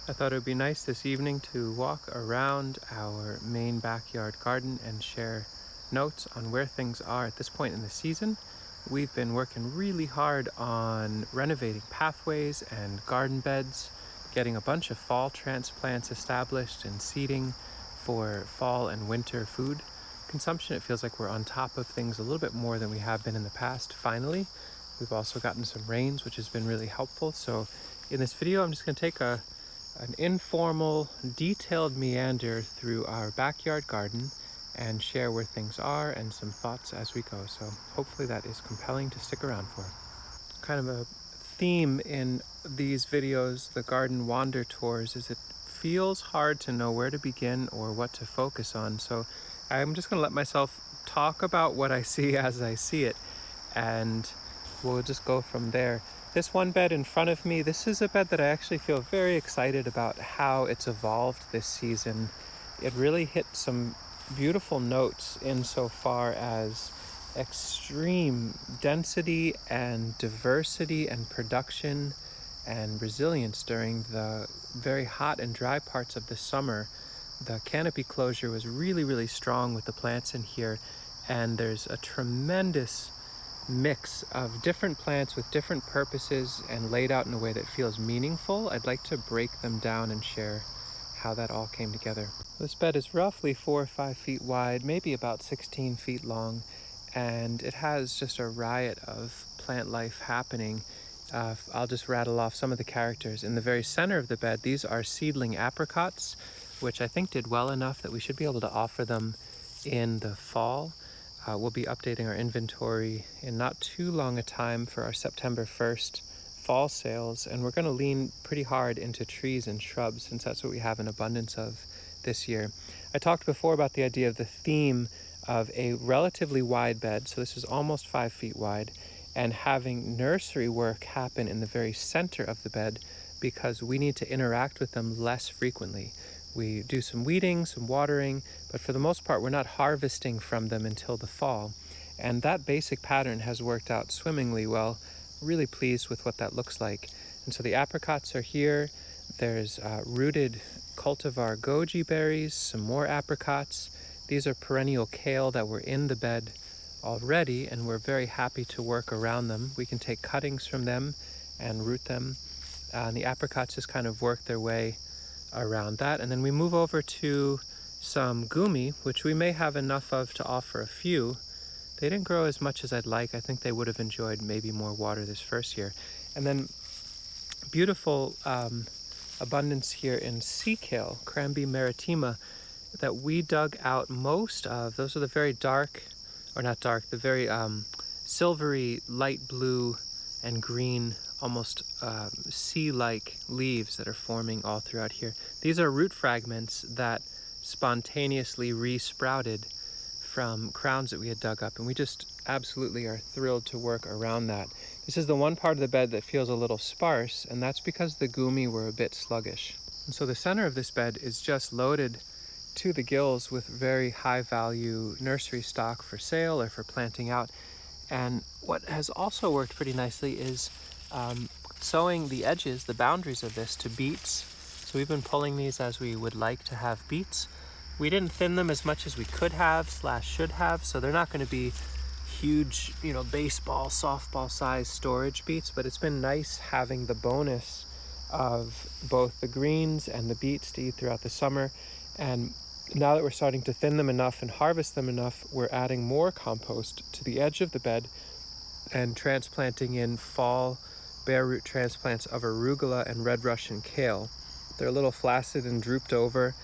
I thought it would be nice this evening to walk around our main backyard garden and share notes on where things are at this point in the season. We've been working really hard on renovating pathways and garden beds, getting a bunch of fall transplants established and seeding for fall and winter food consumption. It feels like we're on top of things a little bit more than we have been in the past, finally. We've also gotten some rains, which has been really helpful. So in this video, I'm just going to take an informal, detailed meander through our backyard garden and share where things are and some thoughts as we go. So hopefully that is compelling to stick around for. Kind of a theme in these videos, the garden wander tours, is it feels hard to know where to begin or what to focus on. So I'm just going to let myself talk about what I see as I see it, and we'll just go from there. This one bed in front of me, this is a bed that I actually feel very excited about how it's evolved this season. It really hit some beautiful notes insofar as extreme density and diversity and production and resilience during the very hot and dry parts of the summer. The canopy closure was really strong with the plants in here, and there's a tremendous mix of different plants with different purposes and laid out in a way that feels meaningful. I'd like to break them down and share how that all came together. This bed is roughly 4 or 5 feet wide, maybe about 16 feet long, and it has just a riot of plant life happening. I'll just rattle off some of the characters. In the very center of the bed, these are seedling apricots, which I think did well enough that we should be able to offer them in the fall. We'll be updating our inventory in not too long a time for our September 1st fall sales, and we're going to lean pretty hard into trees and shrubs since that's what we have an abundance of this year. I talked before about the idea of the theme of a relatively wide bed, so this is almost 5 feet wide, and having nursery work happen in the very center of the bed because we need to interact with them less frequently. We do some weeding, some watering, but for the most part, we're not harvesting from them until the fall. And that basic pattern has worked out swimmingly well. Really pleased with what that looks like. And so the apricots are here. There's rooted cultivar goji berries, some more apricots. These are perennial kale that were in the bed already, and we're very happy to work around them. We can take cuttings from them and root them. And the apricots just kind of work their way around that. And then we move over to some gumi, which we may have enough of to offer a few. They didn't grow as much as I'd like. I think they would have enjoyed maybe more water this first year. And then beautiful abundance here in sea kale, Crambi maritima, that we dug out most of. Those are the very dark, or not dark, the very silvery light blue and green, almost sea-like leaves that are forming all throughout here. These are root fragments that spontaneously re-sprouted from crowns that we had dug up, and we just absolutely are thrilled to work around that. This is the one part of the bed that feels a little sparse, and that's because the gumi were a bit sluggish. And so the center of this bed is just loaded to the gills with very high value nursery stock for sale or for planting out. And what has also worked pretty nicely is sewing the edges, the boundaries of this, to beets. So we've been pulling these as we would like to have beets. We didn't thin them as much as we could have / should have, so they're not going to be huge, baseball, softball size storage beets, but it's been nice having the bonus of both the greens and the beets to eat throughout the summer. And now that we're starting to thin them enough and harvest them enough, we're adding more compost to the edge of the bed and transplanting in fall bare root transplants of arugula and red Russian kale. They're a little flaccid and drooped over,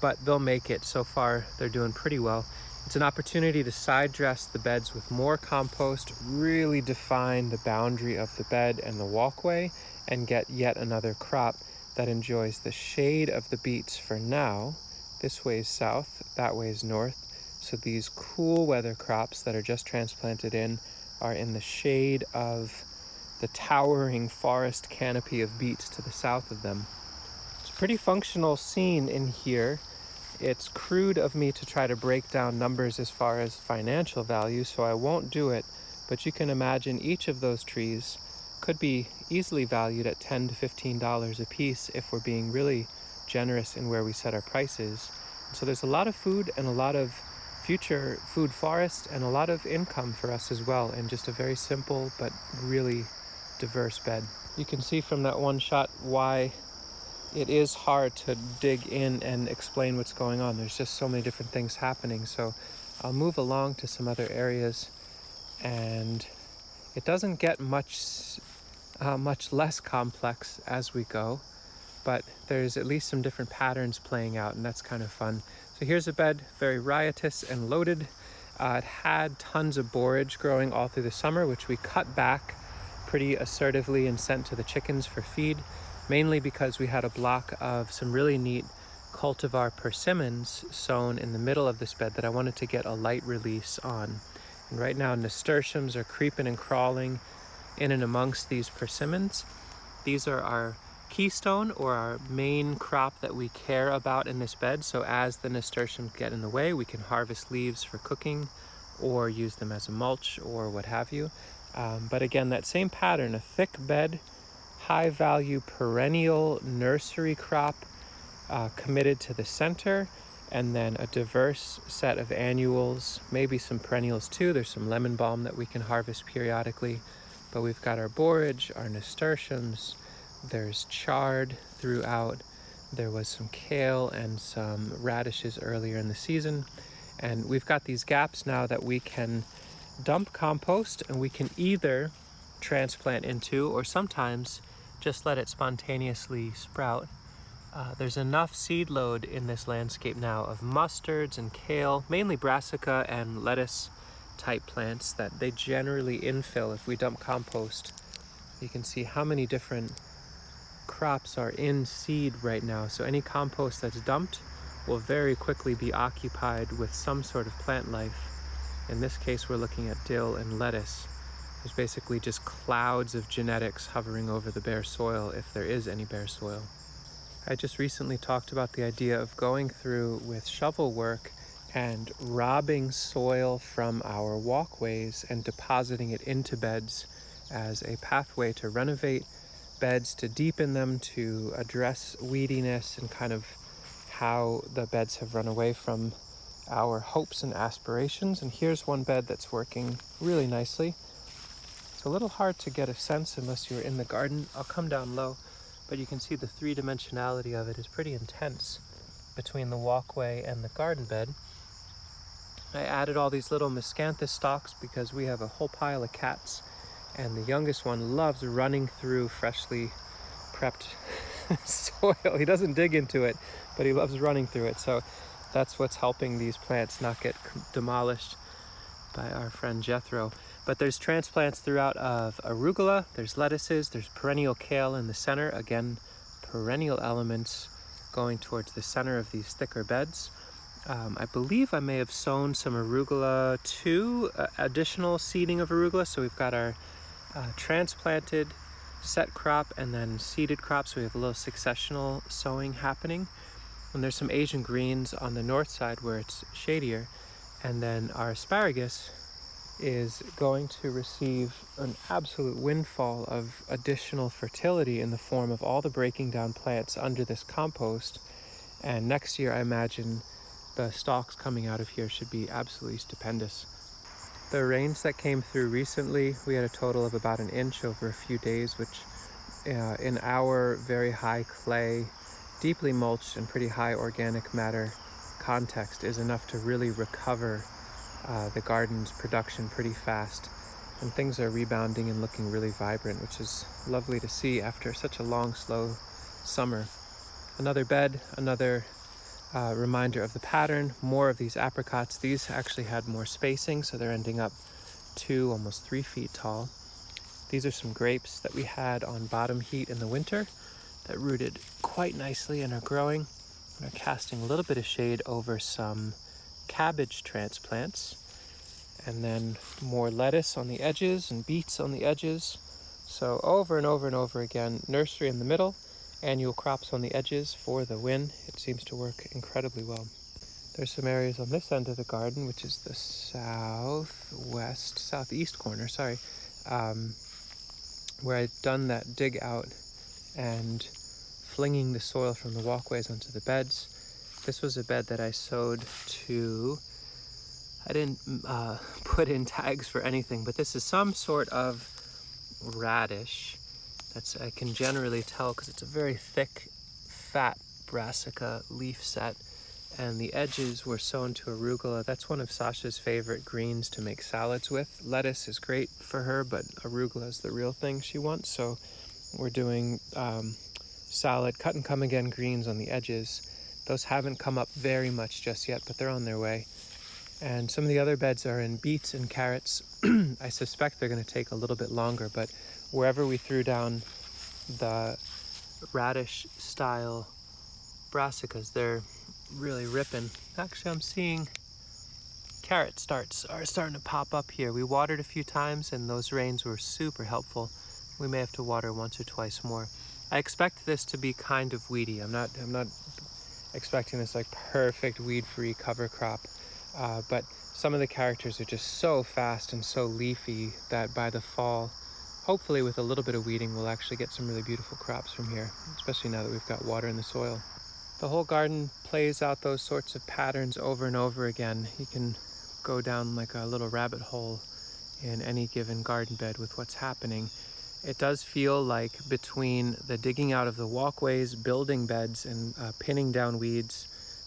but they'll make it. So far, they're doing pretty well. It's an opportunity to side dress the beds with more compost, really define the boundary of the bed and the walkway, and get yet another crop that enjoys the shade of the beets for now. This way is south, that way is north. So these cool weather crops that are just transplanted in are in the shade of the towering forest canopy of beets to the south of them. It's a pretty functional scene in here. It's crude of me to try to break down numbers as far as financial value, so I won't do it, but you can imagine each of those trees could be easily valued at $10 to $15 a piece if we're being really generous in where we set our prices. So there's a lot of food and a lot of future food forest and a lot of income for us as well, in just a very simple but really diverse bed. You can see from that one shot why it is hard to dig in and explain what's going on. There's just so many different things happening. So I'll move along to some other areas, and it doesn't get much less complex as we go, but there's at least some different patterns playing out, and that's kind of fun. So here's a bed, very riotous and loaded. It had tons of borage growing all through the summer, which we cut back pretty assertively and sent to the chickens for feed, mainly because we had a block of some really neat cultivar persimmons sown in the middle of this bed that I wanted to get a light release on. And right now nasturtiums are creeping and crawling in and amongst these persimmons. These are our keystone, or our main crop that we care about in this bed. So as the nasturtiums get in the way, we can harvest leaves for cooking or use them as a mulch or what have you. But again, that same pattern, a thick bed, high value perennial nursery crop committed to the center, and then a diverse set of annuals, maybe some perennials too. There's some lemon balm that we can harvest periodically, but we've got our borage, our nasturtiums, there's chard throughout. There was some kale and some radishes earlier in the season. And we've got these gaps now that we can dump compost, and we can either transplant into, or sometimes just let it spontaneously sprout. There's enough seed load in this landscape now of mustards and kale, mainly brassica and lettuce type plants, that they generally infill if we dump compost. You can see how many different crops are in seed right now. So any compost that's dumped will very quickly be occupied with some sort of plant life. In this case, we're looking at dill and lettuce. There's basically just clouds of genetics hovering over the bare soil, if there is any bare soil. I just recently talked about the idea of going through with shovel work and robbing soil from our walkways and depositing it into beds as a pathway to renovate beds, to deepen them, to address weediness and kind of how the beds have run away from our hopes and aspirations. And here's one bed that's working really nicely. It's a little hard to get a sense unless you're in the garden. I'll come down low, but you can see the three-dimensionality of it is pretty intense between the walkway and the garden bed. I added all these little miscanthus stalks because we have a whole pile of cats, and the youngest one loves running through freshly prepped soil. He doesn't dig into it, but he loves running through it. So that's what's helping these plants not get demolished by our friend Jethro. But there's transplants throughout of arugula, there's lettuces, there's perennial kale in the center. Again, perennial elements going towards the center of these thicker beds. I believe I may have sown some arugula too, additional seeding of arugula. So we've got our transplanted set crop and then seeded crop. So we have a little successional sowing happening. And there's some Asian greens on the north side where it's shadier. And then our asparagus is going to receive an absolute windfall of additional fertility in the form of all the breaking down plants under this compost. And next year, I imagine the stalks coming out of here should be absolutely stupendous. The rains that came through recently, we had a total of about an inch over a few days, which in our very high clay, deeply mulched and pretty high organic matter context is enough to really recover the garden's production pretty fast. And things are rebounding and looking really vibrant, which is lovely to see after such a long, slow summer. Another bed, another reminder of the pattern, more of these apricots. These actually had more spacing, so they're ending up 2, almost 3 feet tall. These are some grapes that we had on bottom heat in the winter that rooted quite nicely and are growing and are casting a little bit of shade over some cabbage transplants. And then more lettuce on the edges and beets on the edges. So over and over and over again, nursery in the middle, annual crops on the edges for the win. It seems to work incredibly well. There's some areas on this end of the garden, which is the southeast corner, where I'd done that dig out and flinging the soil from the walkways onto the beds. This was a bed that I sowed to, I didn't put in tags for anything, but this is some sort of radish. I can generally tell because it's a very thick, fat brassica leaf set, and the edges were sown to arugula. That's one of Sasha's favorite greens to make salads with. Lettuce is great for her, but arugula is the real thing she wants, so we're doing salad, cut and come again greens on the edges. Those haven't come up very much just yet, but they're on their way. And some of the other beds are in beets and carrots. I suspect they're going to take a little bit longer, but wherever we threw down the radish style brassicas, they're really ripping. Actually, I'm seeing carrot starts are starting to pop up here. We watered a few times and those rains were super helpful. We may have to water once or twice more. I expect this to be kind of weedy. I'm not expecting this like perfect weed-free cover crop, but some of the characters are just so fast and so leafy that by the fall, hopefully with a little bit of weeding, we'll actually get some really beautiful crops from here, especially now that we've got water in the soil. The whole garden plays out those sorts of patterns over and over again. You can go down like a little rabbit hole in any given garden bed with what's happening. It does feel like between the digging out of the walkways, building beds, and pinning down weeds,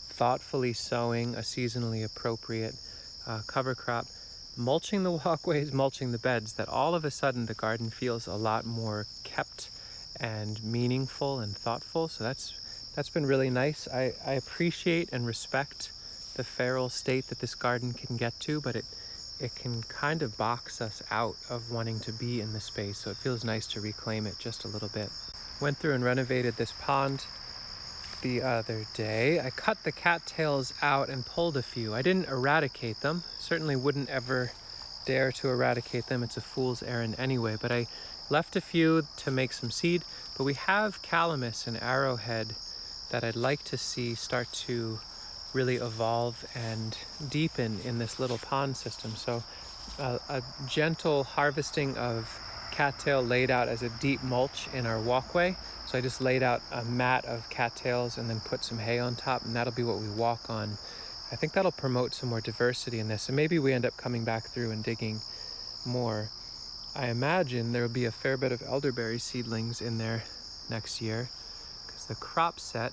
thoughtfully sowing a seasonally appropriate cover crop, mulching the walkways, mulching the beds, that all of a sudden the garden feels a lot more kept and meaningful and thoughtful. So that's been really nice. I appreciate and respect the feral state that this garden can get to, but it can kind of box us out of wanting to be in the space, so it feels nice to reclaim it just a little bit. Went through and renovated this pond the other day. I cut the cattails out and pulled a few. I didn't eradicate them. Certainly wouldn't ever dare to eradicate them. It's a fool's errand anyway, but I left a few to make some seed. But we have calamus and arrowhead that I'd like to see start to really evolve and deepen in this little pond system. So a gentle harvesting of cattail laid out as a deep mulch in our walkway. So I just laid out a mat of cattails and then put some hay on top, and that'll be what we walk on. I think that'll promote some more diversity in this, and maybe we end up coming back through and digging more. I imagine there will be a fair bit of elderberry seedlings in there next year, because the crop set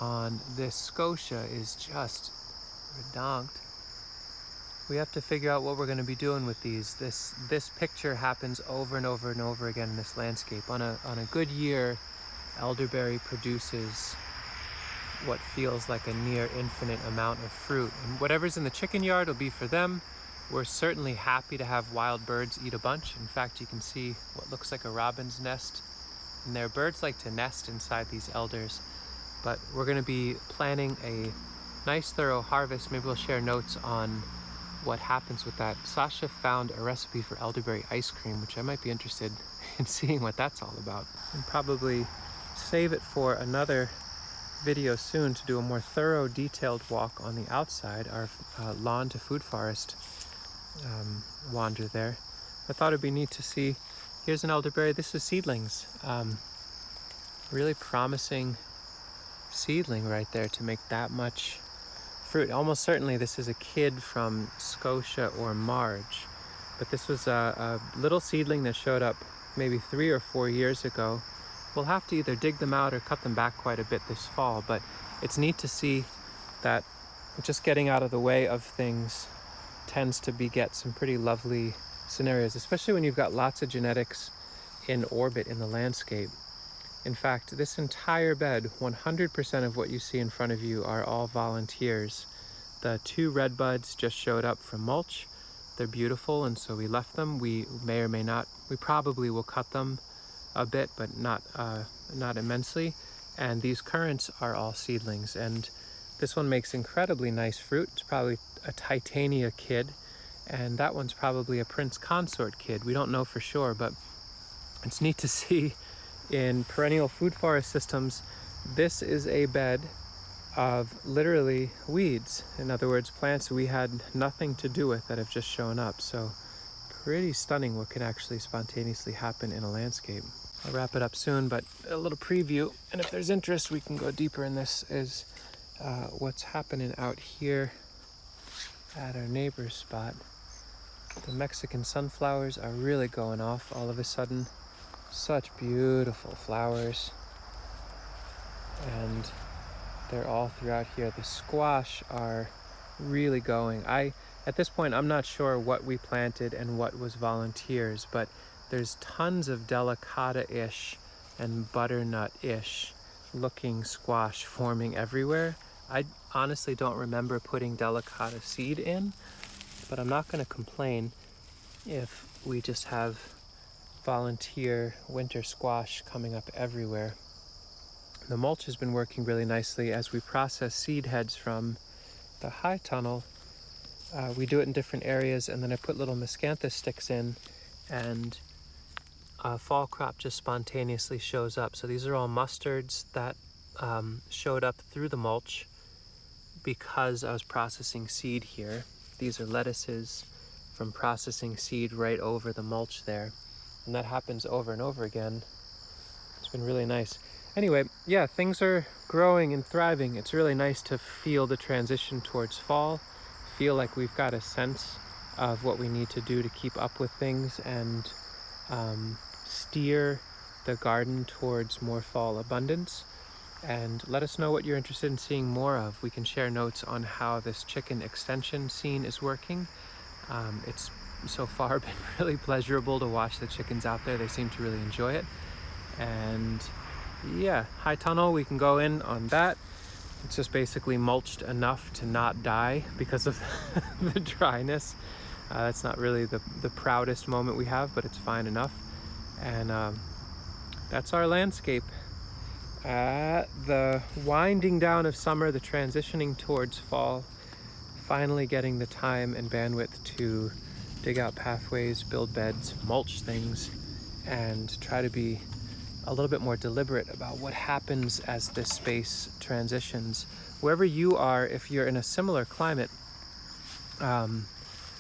on this scotia is just redonked. We have to figure out what we're going to be doing with these. This picture happens over and over and over again in this landscape. On a good year, elderberry produces what feels like a near infinite amount of fruit. And whatever's in the chicken yard will be for them. We're certainly happy to have wild birds eat a bunch. In fact, you can see what looks like a robin's nest. And their birds like to nest inside these elders. But we're going to be planning a nice thorough harvest. Maybe we'll share notes on what happens with that. Sasha found a recipe for elderberry ice cream, which I might be interested in seeing what that's all about. And probably save it for another video soon to do a more thorough, detailed walk on the outside, our lawn to food forest wander there. I thought it'd be neat to see. Here's an elderberry. This is seedlings. Really promising seedling right there to make that much fruit. Almost certainly this is a kid from Scotia or Marge, but this was a little seedling that showed up maybe 3 or 4 years ago. We'll have to either dig them out or cut them back quite a bit this fall, but it's neat to see that just getting out of the way of things tends to beget some pretty lovely scenarios, especially when you've got lots of genetics in orbit in the landscape. In fact, this entire bed, 100% of what you see in front of you are all volunteers. The 2 red buds just showed up from mulch. They're beautiful, and so we left them. We may or may not, we probably will cut them a bit, but not immensely. And these currants are all seedlings, and this one makes incredibly nice fruit. It's probably a Titania kid, and that one's probably a Prince Consort kid. We don't know for sure, but it's neat to see in perennial food forest systems, this is a bed of literally weeds. In other words, plants we had nothing to do with that have just shown up. So pretty stunning what can actually spontaneously happen in a landscape. I'll wrap it up soon, but a little preview, and if there's interest we can go deeper in this, is what's happening out here at our neighbor's spot. The Mexican sunflowers are really going off all of a sudden. Such beautiful flowers, and they're all throughout here. The squash are really going. At this point, I'm not sure what we planted and what was volunteers, but there's tons of delicata-ish and butternut-ish looking squash forming everywhere. I honestly don't remember putting delicata seed in, but I'm not going to complain if we just have volunteer winter squash coming up everywhere. The mulch has been working really nicely as we process seed heads from the high tunnel. We do it in different areas, and then I put little miscanthus sticks in, and a fall crop just spontaneously shows up. So these are all mustards that showed up through the mulch because I was processing seed here. These are lettuces from processing seed right over the mulch there, and that happens over and over again. It's been really nice. Anyway, yeah, things are growing and thriving. It's really nice to feel the transition towards fall, feel like we've got a sense of what we need to do to keep up with things and steer the garden towards more fall abundance. And let us know what you're interested in seeing more of. We can share notes on how this chicken extension scene is working. It's so far been really pleasurable to watch the chickens out there. They seem to really enjoy it. And yeah, high tunnel, we can go in on that. It's just basically mulched enough to not die because of the dryness. That's not really the proudest moment we have, but it's fine enough. And that's our landscape. The winding down of summer, the transitioning towards fall, finally getting the time and bandwidth to dig out pathways, build beds, mulch things, and try to be a little bit more deliberate about what happens as this space transitions. Wherever you are, if you're in a similar climate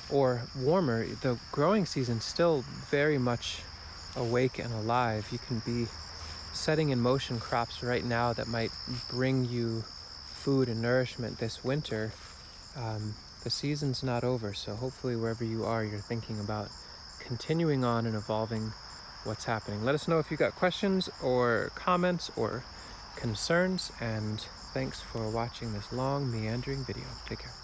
or warmer, the growing season's still very much awake and alive. You can be setting in motion crops right now that might bring you food and nourishment this winter. The season's not over, so hopefully wherever you are, you're thinking about continuing on and evolving what's happening. Let us know if you got questions or comments or concerns, and thanks for watching this long meandering video. Take care.